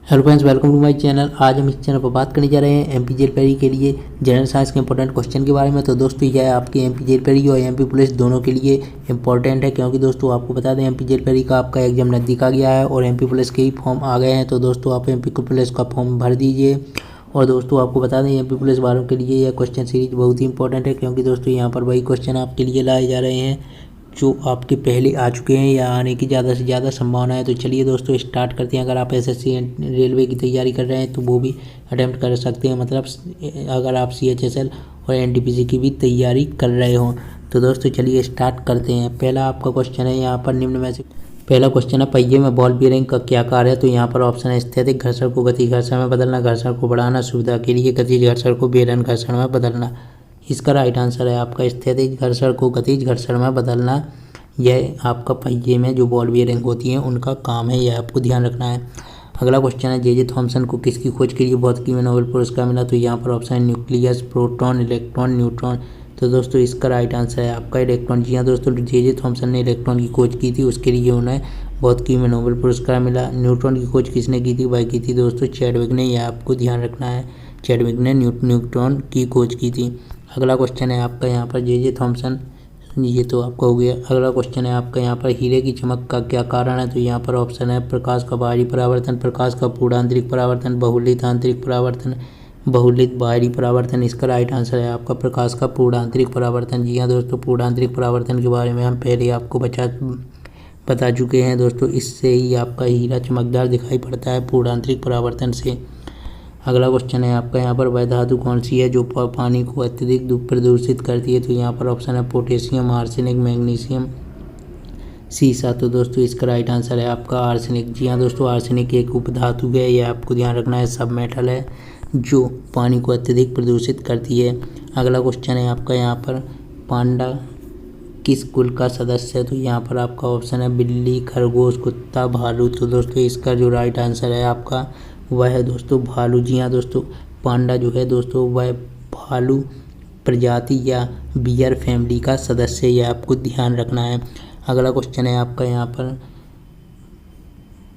Hello friends, welcome to my channel. आज हम इस चैनल पर बात करने जा रहे हैं एमपी जेल पेरी के लिए जनरल साइंस के इंपॉर्टेंट क्वेश्चन के बारे में। तो दोस्तों यह आपके एमपी जेल पेरी और एमपी पुलिस दोनों के लिए इंपॉर्टेंट है, क्योंकि दोस्तों आपको बता दें एमपी जेल पेरी का आपका एग्जाम नज़दीक आ गया है और एमपी पुलिस के ही फॉर्म आ गए हैं। तो दोस्तों आप एमपी पुलिस का फॉर्म भर दीजिए। और दोस्तों आपको बता दें एमपी पुलिस वालों के लिए यह क्वेश्चन सीरीज बहुत ही इंपॉर्टेंट है, क्योंकि दोस्तों यहाँ पर वही क्वेश्चन आपके लिए लाए जा रहे हैं जो आपके पहले आ चुके हैं या आने की ज़्यादा से ज़्यादा संभावना है। तो चलिए दोस्तों स्टार्ट करते हैं। अगर आप एसएससी रेलवे की तैयारी कर रहे हैं तो वो भी अटेम्प्ट कर सकते हैं, मतलब अगर आप सीएचएसएल और एनटीपीसी की भी तैयारी कर रहे हो तो दोस्तों चलिए स्टार्ट करते हैं। पहला आपका क्वेश्चन है यहाँ पर निम्न में से पहला क्वेश्चन है पहिए में बॉल बेयरिंग का क्या कार्य है। तो यहाँ पर ऑप्शन है स्थैतिक घर्षण को गति घर्षण में बदलना, घर्षण को बढ़ाना, सुविधा के लिए गतिज घर्षण को बेलन घर्षण में बदलना। इसका राइट आंसर है आपका स्थैतिक घर्षण को गतिज घर्षण में बदलना। यह आपका पहिए में जो बॉल बेयरिंग होती हैं उनका काम है, यह आपको ध्यान रखना है। अगला क्वेश्चन है जे थॉमसन को किसकी खोज के लिए भौतिकी में नोबेल पुरस्कार मिला। तो यहाँ पर ऑप्शन है न्यूक्लियस, प्रोटॉन, इलेक्ट्रॉन, न्यूट्रॉन। तो दोस्तों इसका राइट आंसर है आपका इलेक्ट्रॉन। जी हाँ दोस्तों, जे थॉमसन ने इलेक्ट्रॉन की खोज की थी, उसके लिए उन्हें भौतिकी में नोबेल पुरस्कार मिला। न्यूट्रॉन की खोज किसने की थी? वह की थी दोस्तों चैडविक ने, यह आपको ध्यान रखना है। चैडविक ने न्यूट्रॉन की खोज की थी। अगला क्वेश्चन है आपका यहाँ पर जे थॉमसन, ये तो आपका हो गया। अगला क्वेश्चन है आपका यहाँ पर हीरे की चमक का क्या कारण है। तो यहाँ पर ऑप्शन है प्रकाश का बाहरी परावर्तन, प्रकाश का पूर्ण आंतरिक परावर्तन, बहुलित आंतरिक परावर्तन, बहुलित बाहरी परावर्तन। इसका राइट आंसर है आपका प्रकाश का पूर्ण आंतरिक परावर्तन। जी हाँ दोस्तों, पूर्ण आंतरिक परावर्तन के बारे में हम पहले आपको बता चुके हैं दोस्तों। इससे ही आपका हीरा चमकदार दिखाई पड़ता है, पूर्ण आंतरिक परावर्तन से। अगला क्वेश्चन है आपका यहाँ पर वह धातु कौन सी है जो पानी को अत्यधिक प्रदूषित करती है। तो यहाँ पर ऑप्शन है पोटेशियम, आर्सेनिक, मैग्नीशियम, सीसा। तो दोस्तों इसका राइट आंसर है आपका आर्सेनिक। जी हाँ दोस्तों, आर्सेनिक एक उपधातु है, यह आपको ध्यान रखना है। सब मेटल है जो पानी को अत्यधिक प्रदूषित करती है। अगला क्वेश्चन है आपका यहाँ पर पांडा किस कुल का सदस्य है। तो यहाँ पर आपका ऑप्शन है बिल्ली, खरगोश, कुत्ता, भालू। तो दोस्तों इसका जो राइट आंसर है आपका वह है दोस्तों भालू। जी हाँ दोस्तों, पांडा जो है दोस्तों वह भालू प्रजाति या बियर फैमिली का सदस्य है, यह आपको ध्यान रखना है। अगला क्वेश्चन है आपका यहाँ पर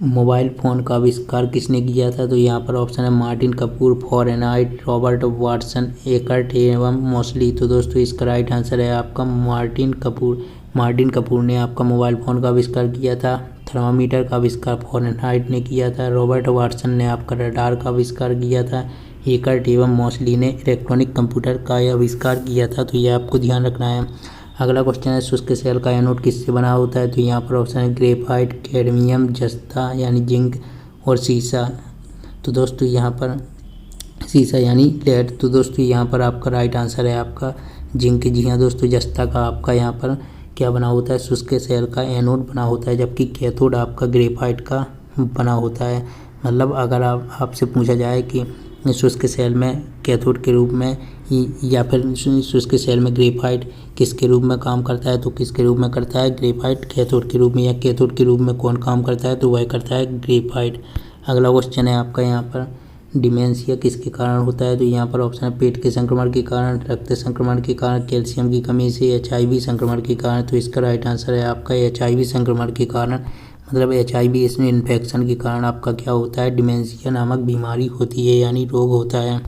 मोबाइल फ़ोन का आविष्कार किसने किया था। तो यहाँ पर ऑप्शन है Martin Kapoor, Fahrenheit, Robert Watson, Eckert एवं मोस्ली। तो दोस्तों इसका राइट आंसर है आपका मार्टिन कपूर। मार्टिन कपूर ने आपका मोबाइल फ़ोन का आविष्कार किया था। थर्मामीटर का आविष्कार फॉरेनहाइट ने किया था। रॉबर्ट वाटसन ने आपका रडार का आविष्कार किया था। एकर्ट एवं मोस्ली ने इलेक्ट्रॉनिक कंप्यूटर का आविष्कार किया था। तो यह आपको ध्यान रखना है। अगला क्वेश्चन है शुष्क सेल का एनोड किससे बना होता है। तो यहाँ पर ऑप्शन है ग्रेफाइट, कैडमियम, जस्ता यानी जिंक और सीसा। तो दोस्तों यहाँ पर सीसा यानी लेड। तो दोस्तों यहाँ पर आपका राइट आंसर है आपका जिंक। जी हाँ दोस्तों, जस्ता का आपका यहाँ पर क्या बना होता है? शुष्क सेल का एनोड बना होता है, जबकि कैथोड आपका ग्रेफाइट का बना होता है। मतलब अगर आपसे पूछा जाए कि शुष्क सेल में कैथोड के रूप में या फिर शुष्क सेल में ग्रेफाइट किसके रूप में काम करता है, तो किसके रूप में करता है? ग्रेफाइट कैथोड के रूप में। या कैथोड के रूप में कौन काम करता है? तो वह करता है ग्रेफाइट। अगला क्वेश्चन है आपका यहाँ पर डिमेंशिया किसके कारण होता है। तो यहाँ पर ऑप्शन है पेट के संक्रमण के कारण, रक्त संक्रमण के कारण, कैल्शियम की कमी से, HIV संक्रमण के कारण। तो इसका राइट आंसर है आपका HIV संक्रमण के कारण, मतलब HIV इसमें इन्फेक्शन के कारण आपका क्या होता है? डिमेंशिया नामक बीमारी होती है, यानी रोग होता है।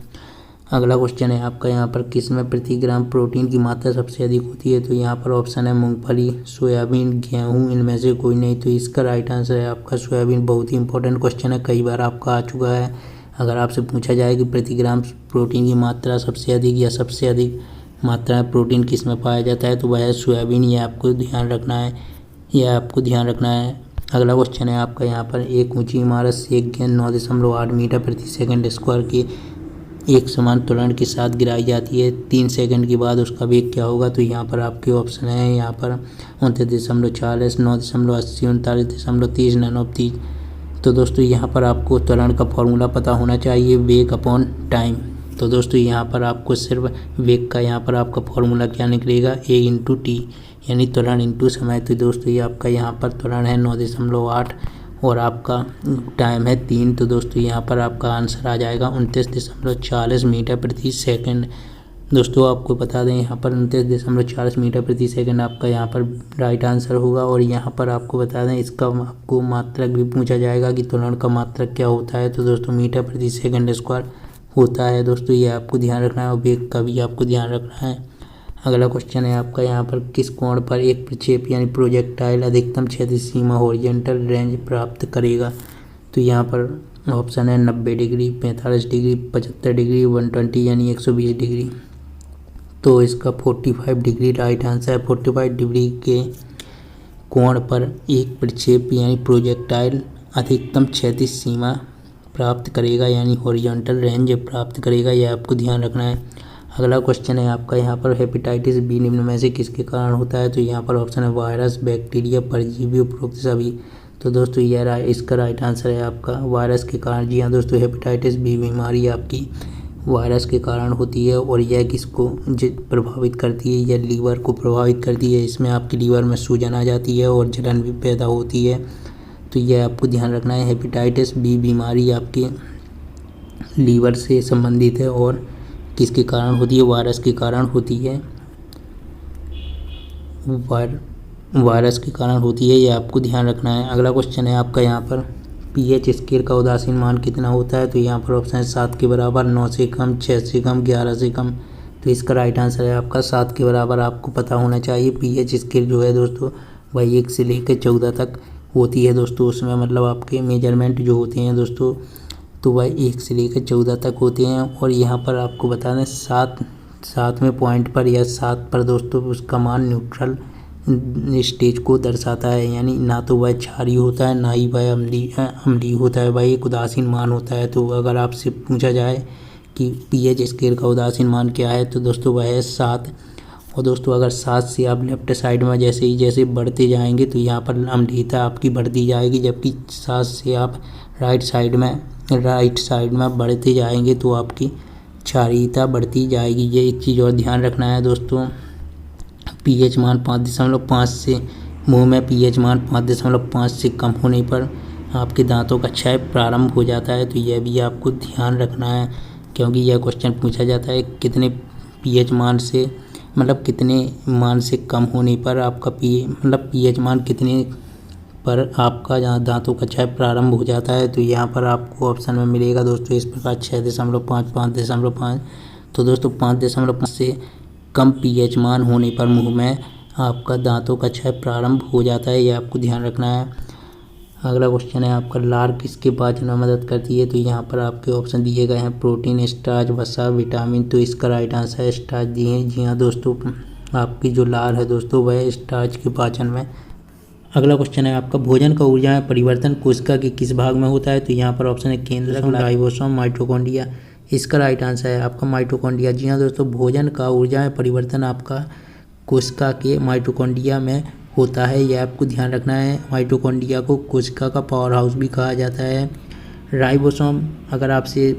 अगला क्वेश्चन है आपका यहाँ पर किस में प्रति ग्राम प्रोटीन की मात्रा सबसे अधिक होती है। तो यहाँ पर ऑप्शन है मूंगफली, सोयाबीन, गेहूँ, इनमें से कोई नहीं। तो इसका राइट आंसर है आपका सोयाबीन। बहुत ही इंपॉर्टेंट क्वेश्चन है, कई बार आपका आ चुका है। अगर आपसे पूछा जाए कि प्रति ग्राम प्रोटीन की मात्रा सबसे अधिक या सबसे अधिक मात्रा में प्रोटीन किस में पाया जाता है, तो वह है सोयाबीन। यह आपको ध्यान रखना है, यह आपको ध्यान रखना है। अगला क्वेश्चन है आपका यहाँ पर एक ऊंची इमारत से एक गेंद 9.8 मीटर प्रति सेकंड स्क्वायर की एक समान त्वरण के साथ गिराई जाती है। 3 सेकंड के बाद उसका वेग क्या होगा। तो यहाँ पर आपके ऑप्शन है यहाँ पर 29.40, 9.80, 39.30 नैनोमीटर। तो दोस्तों यहाँ पर आपको त्वरण का फॉर्मूला पता होना चाहिए, वेग अपॉन टाइम। तो दोस्तों यहाँ पर आपको सिर्फ वेग का यहाँ पर आपका फॉर्मूला क्या निकलेगा? A/T यानी त्वरण इंटू समय। तो दोस्तों ये आपका यहाँ पर त्वरण है 9.8 और आपका टाइम है 3। तो दोस्तों यहाँ पर आपका आंसर आ जाएगा 29.40 मीटर प्रति सेकंड। दोस्तों आपको बता दें यहाँ पर 29.4 मीटर प्रति सेकंड आपका यहाँ पर राइट आंसर होगा। और यहाँ पर आपको बता दें इसका आपको मात्रक भी पूछा जाएगा कि त्वरण का मात्रक क्या होता है, तो दोस्तों मीटर प्रति सेकंड स्क्वायर होता है। दोस्तों ये आपको ध्यान रखना है और वेग का भी आपको ध्यान रखना है। अगला क्वेश्चन है आपका यहाँ पर किस कोण पर एक प्रक्षेप यानी प्रोजेक्टाइल अधिकतम क्षैतिज सीमा हॉरिजॉन्टल रेंज प्राप्त करेगा, तो यहाँ पर ऑप्शन है 90 डिग्री, 45 डिग्री, 75 डिग्री, 120 यानी 120 डिग्री। तो इसका 45 डिग्री राइट आंसर है। 45 डिग्री के कोण पर एक प्रक्षेप यानी प्रोजेक्टाइल अधिकतम क्षैतिज सीमा प्राप्त करेगा यानी हॉरिजॉन्टल रेंज प्राप्त करेगा, यह आपको ध्यान रखना है। अगला क्वेश्चन है आपका यहाँ पर हेपेटाइटिस बी निम्न में से किसके कारण होता है, तो यहाँ पर ऑप्शन है वायरस, बैक्टीरिया, परजीवी, उपरोक्त सभी। तो दोस्तों यह इसका राइट आंसर है आपका वायरस के कारण। जी हाँ दोस्तों, हेपेटाइटिस बी बीमारी आपकी वायरस के कारण होती है और यह किसको प्रभावित करती है, यह लीवर को प्रभावित करती है। इसमें आपकी लीवर में सूजन आ जाती है और जलन भी पैदा होती है, तो यह आपको ध्यान रखना है। हेपेटाइटिस बी बीमारी आपके लीवर से संबंधित है और किसके कारण होती है, वायरस के कारण होती है। वायरस के कारण होती है, यह आपको ध्यान रखना है। अगला क्वेश्चन है आपका यहाँ पर पीएच स्केल का उदासीन मान कितना होता है, तो यहाँ पर ऑप्शन है 7 के बराबर, 9 से कम, 6 से कम, 11 से कम। तो इसका राइट आंसर है आपका 7 के बराबर। आपको पता होना चाहिए पीएच स्केल जो है दोस्तों वह 1 से लेकर 14 तक होती है दोस्तों। उसमें मतलब आपके मेजरमेंट जो होते हैं दोस्तों तो वह 1 से लेकर 14 तक होते हैं। और यहाँ पर आपको बता दें 7वें पॉइंट पर या 7 पर दोस्तों उसका मान न्यूट्रल स्टेज को दर्शाता है, यानी ना तो वह क्षारीय होता है ना ही वह अम्लीय होता है, वह एक उदासीन मान होता है। तो अगर आपसे पूछा जाए कि पीएच स्केल का उदासीन मान क्या है, तो दोस्तों वह है 7। और दोस्तों अगर 7 से आप लेफ्ट साइड में जैसे बढ़ते जाएंगे तो यहाँ पर अम्लीयता आपकी बढ़ती जाएगी, जबकि 7 से आप राइट साइड में बढ़ते जाएंगे तो आपकी क्षारीयता बढ़ती जाएगी। ये एक चीज़ और ध्यान रखना है दोस्तों। पीएच मान 5.5 से मुंह में पीएच मान 5.5 से कम होने पर आपके दांतों का क्षय प्रारंभ हो जाता है, तो यह भी आपको ध्यान रखना है, क्योंकि यह क्वेश्चन पूछा जाता है कितने पीएच मान से कितने मान से कम होने पर आपका पीएच मान कितने पर आपका जहाँ दांतों का क्षय प्रारंभ हो जाता है। तो यहाँ पर आपको ऑप्शन में मिलेगा दोस्तों इस प्रकार 6.5, 5.5। तो दोस्तों 5.5 से कम पीएच मान होने पर मुंह में आपका दांतों का क्षय प्रारंभ हो जाता है, यह आपको ध्यान रखना है। अगला क्वेश्चन है आपका लार किसके पाचन में मदद करती है, तो यहाँ पर आपके ऑप्शन दिए गए हैं प्रोटीन, स्टार्च, वसा, विटामिन। तो इसका राइट आंसर है स्टार्च दिए हैं। जी हाँ दोस्तों, आपकी जो लार है दोस्तों वह स्टार्च के पाचन में। अगला क्वेश्चन है आपका भोजन का ऊर्जा में परिवर्तन कोशिका के किस भाग में होता है, तो यहाँ पर ऑप्शन है केंद्रक, राइबोसोम, माइटोकॉन्ड्रिया। इसका राइट आंसर है आपका माइटोकॉन्ड्रिया। जी हाँ दोस्तों, भोजन का ऊर्जा में परिवर्तन आपका कोशिका के माइटोकॉन्ड्रिया में होता है, यह आपको ध्यान रखना है। माइटोकॉन्ड्रिया को कोशिका का पावर हाउस भी कहा जाता है। राइबोसोम, अगर आपसे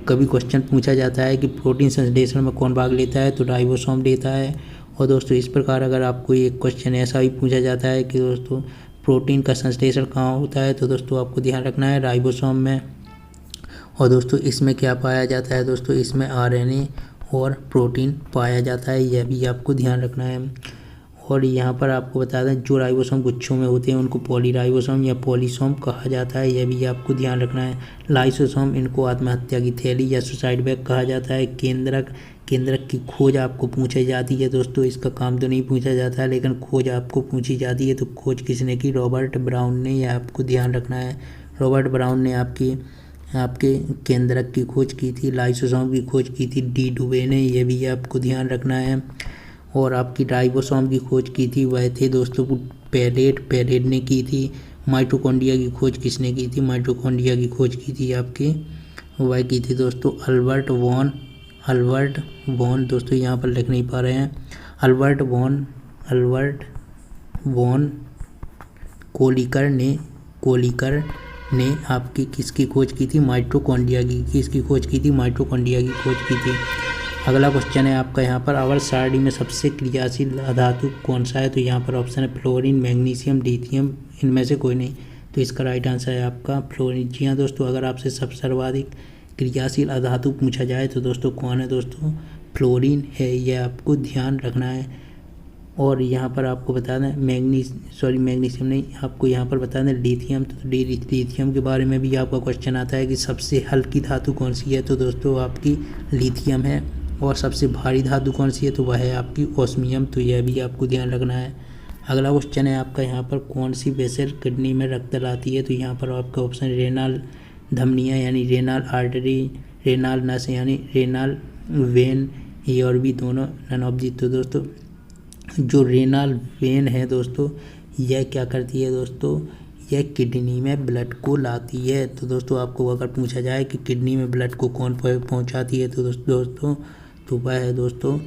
कभी क्वेश्चन पूछा जाता है कि प्रोटीन संश्लेषण में कौन भाग लेता है, तो राइबोसोम लेता है। और दोस्तों इस प्रकार अगर आपको एक क्वेश्चन ऐसा भी पूछा जाता है कि दोस्तों प्रोटीन का संश्लेषण कहाँ होता है, तो दोस्तों आपको ध्यान रखना है राइबोसोम में। और दोस्तों इसमें क्या पाया जाता है, दोस्तों इसमें आरएनए और प्रोटीन पाया जाता है, यह भी आपको ध्यान रखना है। और यहाँ पर आपको बता दें जो राइबोसोम गुच्छों में होते हैं उनको पॉलीराइबोसोम या पॉलीसोम कहा जाता है, यह भी आपको ध्यान रखना है। लाइसोसोम, इनको आत्महत्या की थैली या सुसाइड बैग कहा जाता है। केंद्रक की खोज आपको पूछी जाती है दोस्तों, इसका काम तो नहीं पूछा जाता है लेकिन खोज आपको पूछी जाती है, तो खोज किसने की, रॉबर्ट ब्राउन ने, यह आपको ध्यान रखना है। रॉबर्ट ब्राउन ने आपके केंद्रक की खोज की थी। लाइसोसोम की खोज की थी डी डुबे ने, यह भी आपको ध्यान रखना है। और आपकी राइबोसोम की खोज की थी वह थे दोस्तों पेरेट ने की थी। माइटोकॉन्ड्रिया की खोज किसने की थी, माइटोकॉन्ड्रिया की खोज की थी आपकी वह की थी दोस्तों अल्बर्ट वॉन। दोस्तों यहाँ पर लिख नहीं पा रहे हैं। अल्बर्ट वॉन कोलिकर ने आपकी किसकी खोज की थी, माइटोकॉन्ड्रिया की। किसकी खोज की थी, माइटोकॉन्ड्रिया की खोज की थी। अगला क्वेश्चन है आपका यहाँ पर आवर्त सारणी में सबसे क्रियाशील अधातु कौन सा है, तो यहाँ पर ऑप्शन है फ्लोरीन, मैग्नीशियम, लिथियम, इनमें से कोई नहीं। तो इसका राइट आंसर है आपका फ्लोरीन। जी हाँ दोस्तों, अगर आपसे सब सर्वाधिक क्रियाशील अधातु पूछा जाए तो दोस्तों कौन है दोस्तों, फ्लोरीन है, यह आपको ध्यान रखना है। और यहाँ पर आपको बता दें मैग्नीशियम नहीं, आपको यहाँ पर बता दें लिथियम। तो लिथियम के बारे में भी आपका क्वेश्चन आता है कि सबसे हल्की धातु कौन सी है, तो दोस्तों आपकी लिथियम है। और सबसे भारी धातु कौन सी है, तो वह है आपकी ओस्मियम। तो यह भी आपको ध्यान रखना है। अगला क्वेश्चन है आपका यहाँ पर कौन सी वेसल किडनी में रक्त लाती है, तो यहाँ पर आपका ऑप्शन रेनाल धमनियाँ यानी रेनाल आर्टरी, रेनाल नस यानी रेनाल वेन, ये और भी दोनों नन ऑफ दी। तो दोस्तों जो रेनाल वेन है दोस्तों, यह क्या करती है दोस्तों, यह किडनी में ब्लड को लाती है। तो दोस्तों आपको अगर पूछा जाए कि किडनी में ब्लड को कौन पहुंचाती है, तो दोस्तों तो वह है दोस्तों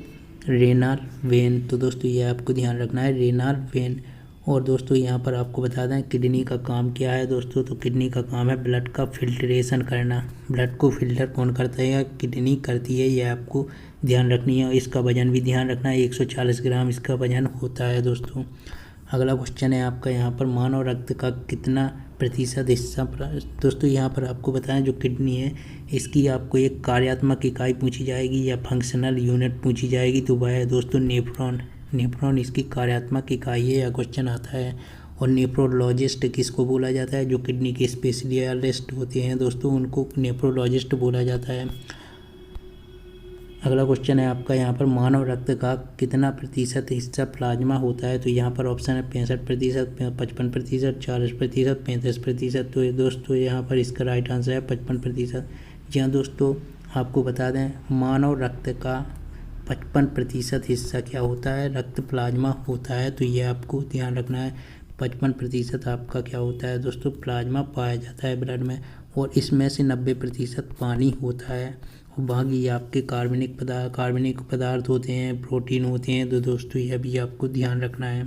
रेनाल वेन। तो दोस्तों ये आपको ध्यान रखना है, रेनाल वेन। और दोस्तों यहाँ पर आपको बता दें किडनी का काम क्या है दोस्तों, तो किडनी का काम है ब्लड का फिल्ट्रेशन करना। ब्लड को फिल्टर कौन करता है, या किडनी करती है, यह आपको ध्यान रखनी है। इसका वजन भी ध्यान रखना है, 140 ग्राम इसका वजन होता है दोस्तों। अगला क्वेश्चन है आपका यहाँ पर मानव रक्त का कितना प्रतिशत हिस्सा, दोस्तों यहाँ पर आपको बताएं जो किडनी है इसकी आपको एक कार्यात्मक इकाई पूछी जाएगी या फंक्शनल यूनिट पूछी जाएगी, तो वह है दोस्तों नेफ्रॉन। नेफ्रॉन इसकी कार्यात्मक इकाई है, यह क्वेश्चन आता है। और नेफ्रोलॉजिस्ट किसको बोला जाता है, जो किडनी के स्पेशलिस्ट होते हैं दोस्तों, उनको नेफ्रोलॉजिस्ट बोला जाता है। अगला क्वेश्चन है आपका यहाँ पर मानव रक्त का कितना प्रतिशत हिस्सा प्लाज्मा होता है, तो यहाँ पर ऑप्शन है 65%, 55%, 40%, 35%। तो ये दोस्तों यहाँ पर इसका राइट आंसर है 55%। जी हाँ दोस्तों, आपको बता दें मानव रक्त का 55% हिस्सा क्या होता है, रक्त प्लाज्मा होता है। तो ये आपको ध्यान रखना है, 55% आपका क्या होता है दोस्तों, प्लाज्मा पाया जाता है ब्लड में। और इसमें से 90% पानी होता है, और बाकी आपके कार्बनिक पदार्थ होते हैं, प्रोटीन होते हैं। तो दोस्तों यह भी आपको ध्यान रखना है।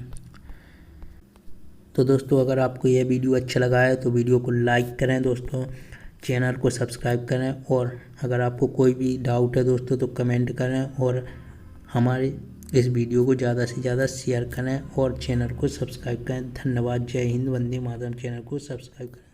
तो दोस्तों अगर आपको यह वीडियो अच्छा लगा है तो वीडियो को लाइक करें दोस्तों, चैनल को सब्सक्राइब करें। और अगर आपको कोई भी डाउट है दोस्तों तो कमेंट करें, और हमारे इस वीडियो को ज़्यादा से ज़्यादा शेयर करें और चैनल को सब्सक्राइब करें। धन्यवाद। जय हिंद, वंदे मातरम। चैनल को सब्सक्राइब करें।